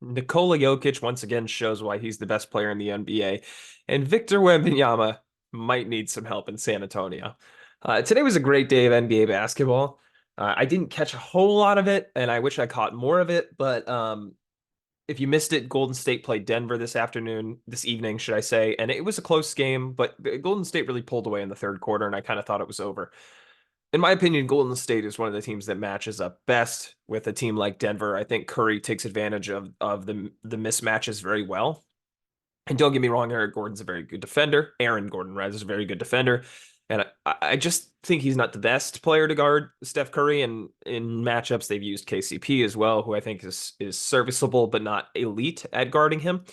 Nikola Jokic once again shows why he's the best player in the NBA, and Victor Wembanyama might need some help in San Antonio. Today was a great day of NBA basketball. I didn't catch a whole lot of it, and I wish I caught more of it. But if you missed it, Golden State played Denver this evening, should I say, and it was a close game, but Golden State really pulled away in the third quarter, and I kind of thought it was over. In my opinion, Golden State is one of the teams that matches up best with a team like Denver. I think Curry takes advantage of the mismatches very well. And don't get me wrong, Eric Gordon's a very good defender. Aaron Gordon, rather, is a very good defender. And I just think he's not the best player to guard Steph Curry. And in matchups, they've used KCP as well, who I think is serviceable but not elite at guarding him.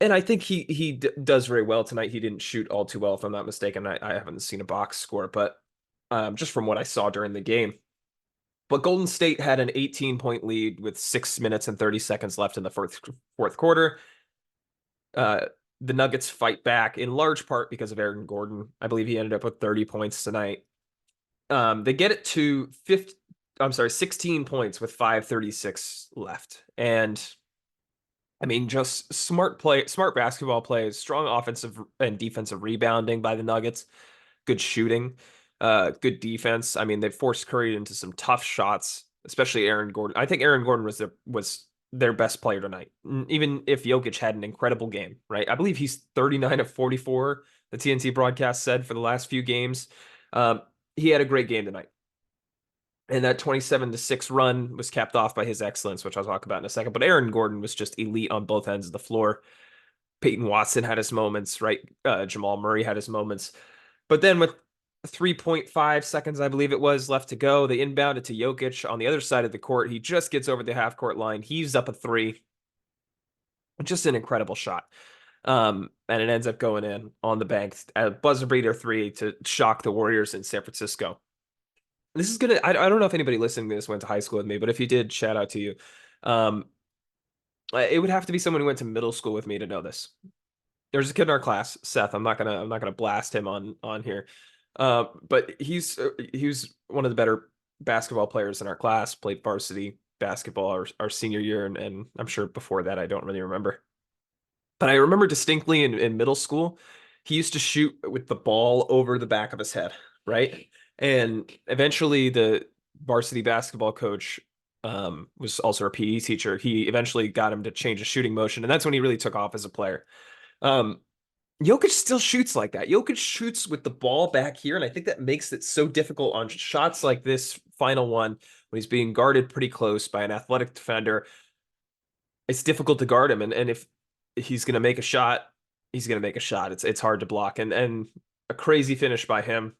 And I think he does very well tonight. He didn't shoot all too well, if I'm not mistaken. I haven't seen a box score, but just from what I saw during the game. But Golden State had an 18-point lead with 6 minutes and 30 seconds left in the fourth quarter. Uh, the Nuggets fight back in large part because of Aaron Gordon. I believe he ended up with 30 points tonight. They get it to 16 points with 5:36 left. And I mean, just smart basketball plays, strong offensive and defensive rebounding by the Nuggets, good shooting, good defense. I mean, they forced Curry into some tough shots, especially Aaron Gordon. I think Aaron Gordon was their best player tonight, even if Jokic had an incredible game, right? I believe he's 39 of 44, the TNT broadcast said, for the last few games. He had a great game tonight. And that 27-6 run was capped off by his excellence, which I'll talk about in a second. But Aaron Gordon was just elite on both ends of the floor. Peyton Watson had his moments, right? Jamal Murray had his moments. But then with 3.5 seconds, I believe it was, left to go, they inbounded to Jokic on the other side of the court. He just gets over the half court line, heaves up a three. Just an incredible shot. And it ends up going in on the bank. A buzzer beater three to shock the Warriors in San Francisco. This is gonna. I don't know if anybody listening to this went to high school with me, but if you did, shout out to you. Um, it would have to be someone who went to middle school with me to know this. There's a kid in our class, Seth. I'm not gonna blast him on here. But he was one of the better basketball players in our class. Played varsity basketball our senior year, and I'm sure before that I don't really remember. But I remember distinctly in middle school, he used to shoot with the ball over the back of his head, right? And eventually, the varsity basketball coach was also a PE teacher. He eventually got him to change his shooting motion, and that's when he really took off as a player. Um, Jokic still shoots like that. Jokic shoots with the ball back here, and I think that makes it so difficult on shots like this final one when he's being guarded pretty close by an athletic defender. It's difficult to guard him, and if he's going to make a shot, he's going to make a shot. It's hard to block, and a crazy finish by him.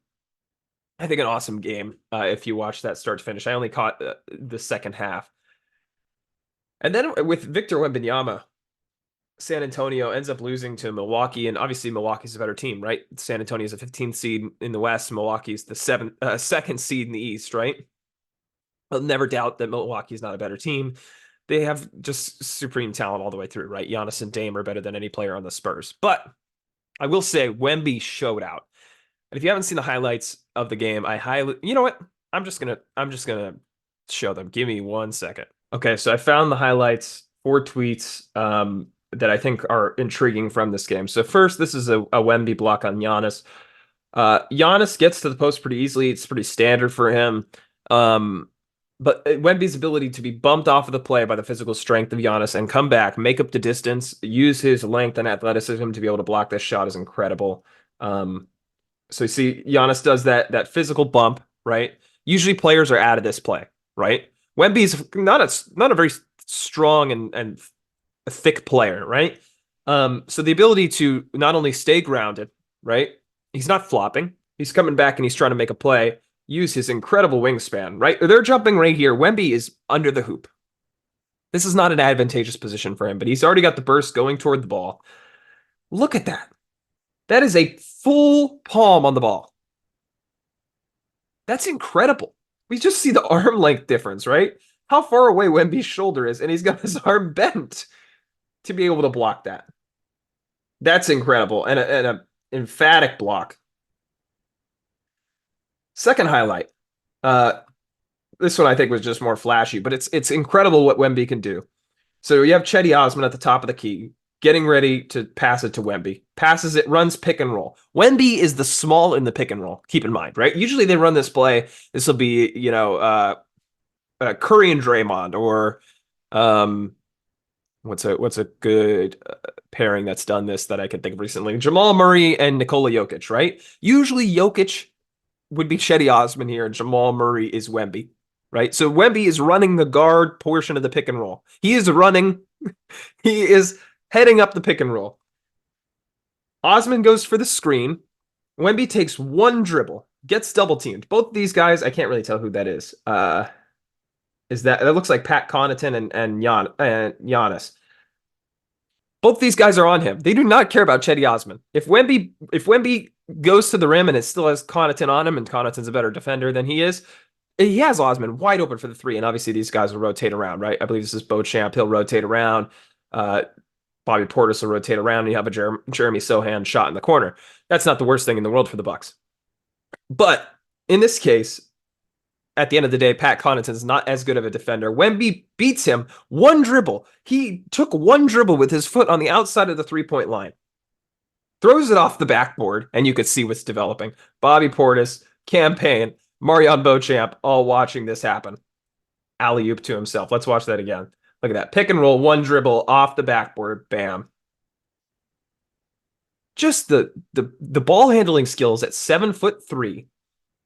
I think an awesome game. If you watch that start to finish, I only caught the second half, and then with Victor Wembanyama, San Antonio ends up losing to Milwaukee, and obviously Milwaukee's a better team, right? San Antonio is a 15th seed in the West. Milwaukee's the second seed in the East, right? I'll never doubt that Milwaukee's not a better team. They have just supreme talent all the way through, right? Giannis and Dame are better than any player on the Spurs. But I will say Wemby showed out. And if you haven't seen the highlights of the game, you know what? I'm just gonna show them. Give me 1 second. Okay, so I found the highlights, 4 tweets that I think are intriguing from this game. So first, this is a Wemby block on Giannis. Giannis gets to the post pretty easily. It's pretty standard for him. But Wemby's ability to be bumped off of the play by the physical strength of Giannis and come back, make up the distance, use his length and athleticism to be able to block this shot is incredible. So you see, Giannis does that physical bump, right? Usually players are out of this play, right? Wemby's not a very strong and a thick player, right? So the ability to not only stay grounded, right? He's not flopping. He's coming back and he's trying to make a play. Use his incredible wingspan, right? They're jumping right here. Wemby is under the hoop. This is not an advantageous position for him, but he's already got the burst going toward the ball. Look at that. That is a full palm on the ball. That's incredible. We just see the arm length difference, right? How far away Wemby's shoulder is, and he's got his arm bent to be able to block that. That's incredible, and an emphatic block. Second highlight. This one I think was just more flashy, but it's incredible what Wemby can do. So you have Chetty Osman at the top of the key, getting ready to pass it to Wemby. Passes it, runs pick and roll. Wemby is the small in the pick and roll. Keep in mind, right? Usually they run this play. This will be, Curry and Draymond, or um, what's a good pairing that's done this that I can think of recently? Jamal Murray and Nikola Jokic, right? Usually Jokic would be Chetty Osman here, and Jamal Murray is Wemby, right? So Wemby is running the guard portion of the pick and roll. He is heading up the pick and roll. Osman goes for the screen. Wemby takes one dribble, gets double teamed. Both of these guys, I can't really tell who that is. That looks like Pat Connaughton and Giannis. Both these guys are on him. They do not care about Chetty Osman. If Wemby goes to the rim and it still has Connaughton on him, and Connaughton's a better defender than he is, he has Osman wide open for the three. And obviously these guys will rotate around, right? I believe this is Beauchamp. He'll rotate around. Bobby Portis will rotate around. And you have a Jeremy Sohan shot in the corner. That's not the worst thing in the world for the Bucks. But in this case, at the end of the day, Pat Connaughton is not as good of a defender. Wemby beats him one dribble. He took one dribble with his foot on the outside of the three-point line. Throws it off the backboard, and you could see what's developing. Bobby Portis, Cam Payne, Marion Beauchamp, all watching this happen. Alley-oop to himself. Let's watch that again. Look at that. Pick and roll, one dribble off the backboard. Bam. Just the ball handling skills at 7'3",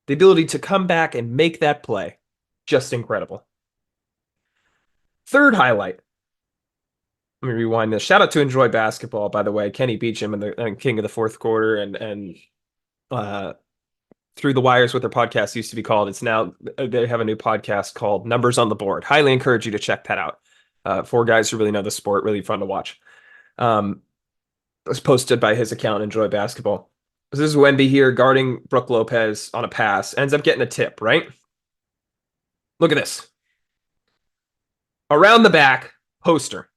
the ability to come back and make that play, just incredible. Third highlight. Let me rewind this. Shout out to Enjoy Basketball, by the way. Kenny Beecham and King of the Fourth Quarter and Through the Wires, what their podcast used to be called. It's now, they have a new podcast called Numbers on the Board. Highly encourage you to check that out. Four guys who really know the sport, really fun to watch. It was posted by his account, Enjoy Basketball. This is Wemby here guarding Brook Lopez on a pass. Ends up getting a tip, right? Look at this. Around the back, poster.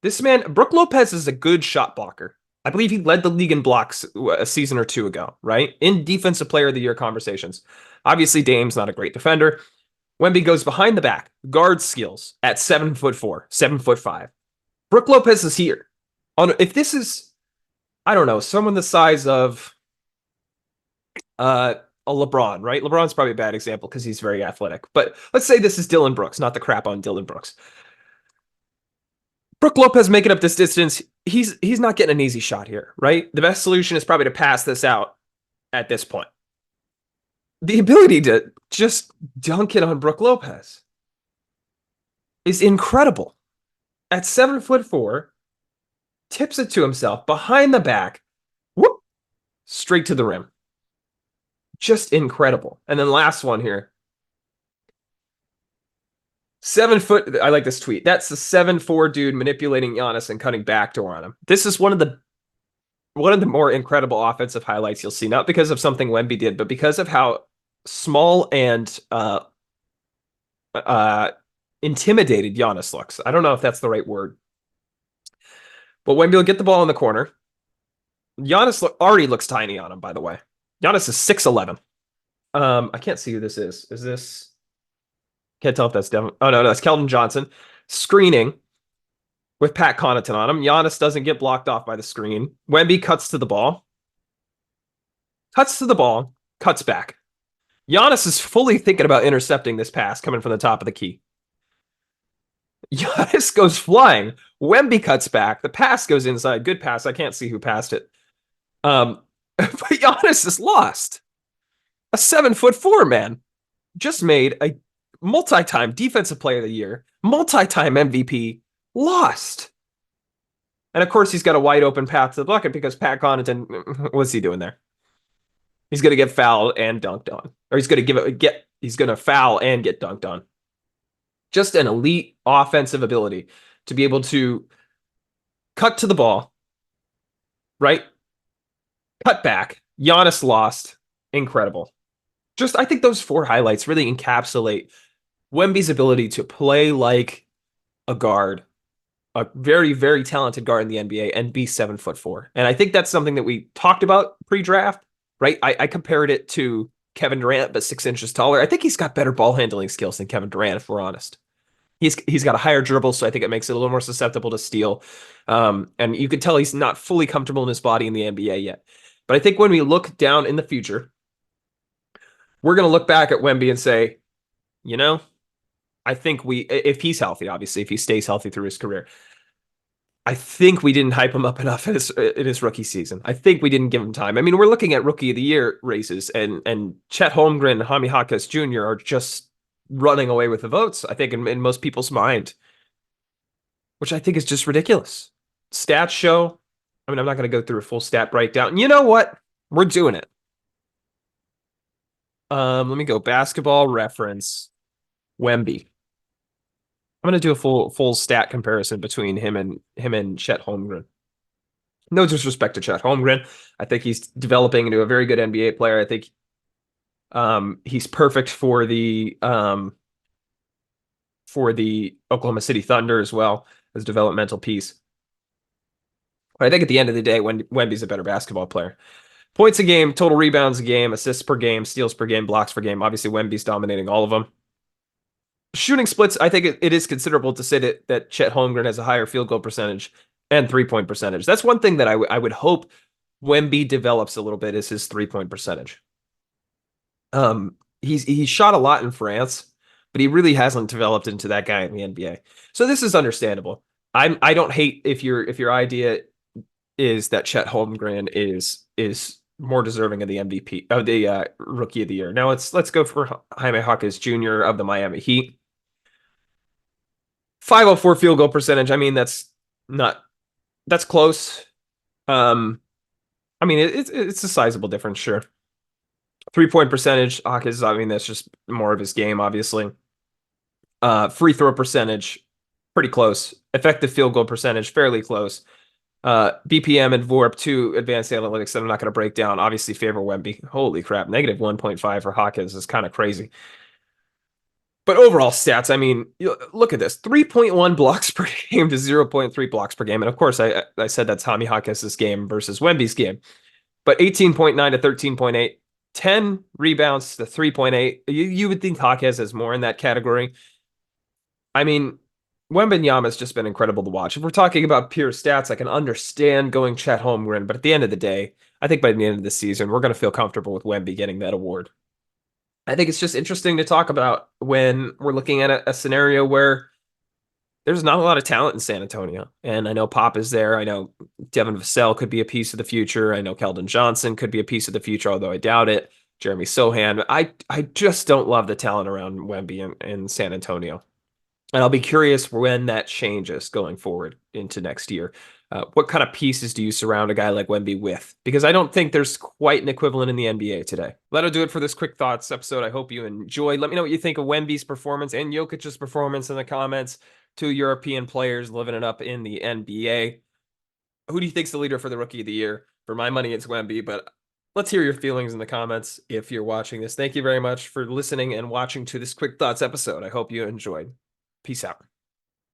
This man, Brook Lopez, is a good shot blocker. I believe he led the league in blocks a season or two ago, right? In Defensive Player of the Year conversations. Obviously, Dame's not a great defender. Wemby goes behind the back, guard skills at 7'4", 7'5". Brook Lopez is here. If this is, I don't know, someone the size of a LeBron, right? LeBron's probably a bad example because he's very athletic. But let's say this is Dylan Brooks, not the crap on Dylan Brooks. Brook Lopez making up this distance, he's not getting an easy shot here, right? The best solution is probably to pass this out at this point. The ability to just dunk it on Brook Lopez is incredible. At 7'4", tips it to himself behind the back, whoop, straight to the rim. Just incredible. And then last one here. 7 foot. I like this tweet. That's the 7'4" dude manipulating Giannis and cutting backdoor on him. This is one of the more incredible offensive highlights you'll see, not because of something Wemby did, but because of how small and intimidated Giannis looks. I don't know if that's the right word. But Wemby will get the ball in the corner. Giannis already looks tiny on him, by the way. Giannis is 6'11". I can't see who this is. Is this... Can't tell if that's Devin. Oh, no, that's Keldon Johnson. Screening with Pat Connaughton on him. Giannis doesn't get blocked off by the screen. Wemby cuts to the ball. Cuts back. Giannis is fully thinking about intercepting this pass coming from the top of the key. Giannis goes flying. Wemby cuts back. The pass goes inside. Good pass. I can't see who passed it. But Giannis is lost. A 7'4" man just made a multi-time Defensive Player of the Year, multi-time MVP, lost. And of course, he's got a wide open path to the bucket because Pat Connaughton, what's he doing there? He's going to get fouled and dunked on. Or he's going to foul and get dunked on. Just an elite offensive ability to be able to cut to the ball, right? Cut back. Giannis lost. Incredible. I think those four highlights really encapsulate Wemby's ability to play like a guard, a very, very talented guard in the NBA, and be 7'4". And I think that's something that we talked about pre-draft, right? I compared it to Kevin Durant, but 6 inches taller. I think he's got better ball handling skills than Kevin Durant, if we're honest. He's got a higher dribble, so I think it makes it a little more susceptible to steal. And you could tell he's not fully comfortable in his body in the NBA yet. But I think when we look down in the future, we're going to look back at Wemby and say, you know, I think if he's healthy, obviously, if he stays healthy through his career, I think we didn't hype him up enough in his rookie season. I think we didn't give him time. I mean, we're looking at rookie of the year races, and Chet Holmgren and Jaime Jaquez Jr. are just running away with the votes, I think, in most people's mind, which I think is just ridiculous. Stats show, I mean, I'm not going to go through a full stat breakdown. You know what? We're doing it. Let me go basketball reference. Wemby. I'm going to do a full stat comparison between him and Chet Holmgren. No disrespect to Chet Holmgren. I think he's developing into a very good NBA player. I think he's perfect for the Oklahoma City Thunder as well as developmental piece. But I think at the end of the day, Wemby's a better basketball player. Points a game, total rebounds a game, assists per game, steals per game, blocks per game. Obviously, Wemby's dominating all of them. Shooting splits, I think it is considerable to say that Chet Holmgren has a higher field goal percentage and 3-point percentage. That's one thing that I would hope Wemby develops a little bit is his 3-point percentage. He's shot a lot in France, but he really hasn't developed into that guy in the NBA. So this is understandable. I don't hate if your idea is that Chet Holmgren is more deserving of the MVP of the rookie of the year. Now let's go for Jaime Jaquez Jr. of the Miami Heat. 504 field goal percentage. I mean, that's close. I mean, it's a sizable difference, sure. 3-point percentage, Jaquez, I mean, that's just more of his game, obviously. Free throw percentage, pretty close. Effective field goal percentage, fairly close. BPM and VORP, two advanced analytics that I'm not going to break down, obviously favor Wemby. Holy crap, negative 1.5 for Hawkins is kind of crazy. But overall stats, I mean, look at this. 3.1 blocks per game to 0.3 blocks per game. And of course, I said that's Jaime Jaquez's game versus Wemby's game. But 18.9 to 13.8, 10 rebounds to 3.8. You would think Jaquez has more in that category. I mean, Wembanyama has just been incredible to watch. If we're talking about pure stats, I can understand going Chet Holmgren, but at the end of the day, I think by the end of the season, we're going to feel comfortable with Wemby getting that award. I think it's just interesting to talk about when we're looking at a scenario where there's not a lot of talent in San Antonio. And I know Pop is there. I know Devin Vassell could be a piece of the future. I know Keldon Johnson could be a piece of the future, although I doubt it. Jeremy Sohan. I just don't love the talent around Wemby in San Antonio. And I'll be curious when that changes going forward into next year. What kind of pieces do you surround a guy like Wemby with? Because I don't think there's quite an equivalent in the NBA today. That'll do it for this quick thoughts episode. I hope you enjoyed. Let me know what you think of Wemby's performance and Jokic's performance in the comments. Two European players living it up in the NBA. Who do you think's the leader for the rookie of the year? For my money, it's Wemby, but let's hear your feelings in the comments if you're watching this. Thank you very much for listening and watching to this quick thoughts episode. I hope you enjoyed. Peace out.